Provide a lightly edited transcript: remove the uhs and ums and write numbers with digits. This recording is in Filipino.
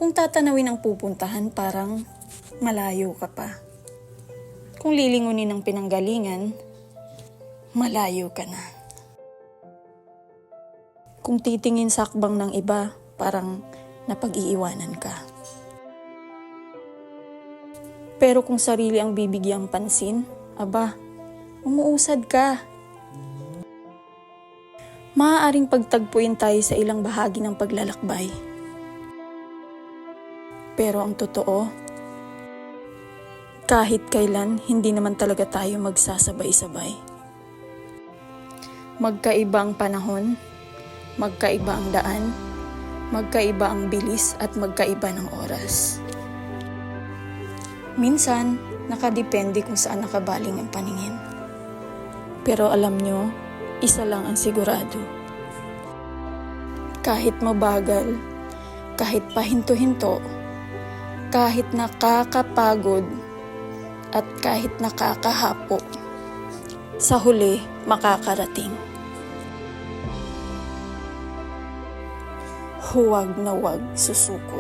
Kung tatanawin ang pupuntahan, parang malayo ka pa. Kung lilingunin ng pinanggalingan, malayo ka na. Kung titingin sa akbang ng iba, parang napag-iiwanan ka. Pero kung sarili ang bibigyang pansin, aba, umuusad ka. Maaaring pagtagpuin tayo sa ilang bahagi ng paglalakbay. Pero ang totoo, kahit kailan, hindi naman talaga tayo magsasabay-sabay. Magkaiba ang panahon, magkaiba ang daan, magkaiba ang bilis at magkaiba ng oras. Minsan, nakadepende kung saan nakabaling ang paningin. Pero alam nyo, isa lang ang sigurado. Kahit mabagal, kahit pahinto-hinto, kahit nakakapagod, at kahit nakakahapo, sa huli makakarating. Huwag na huwag susuko.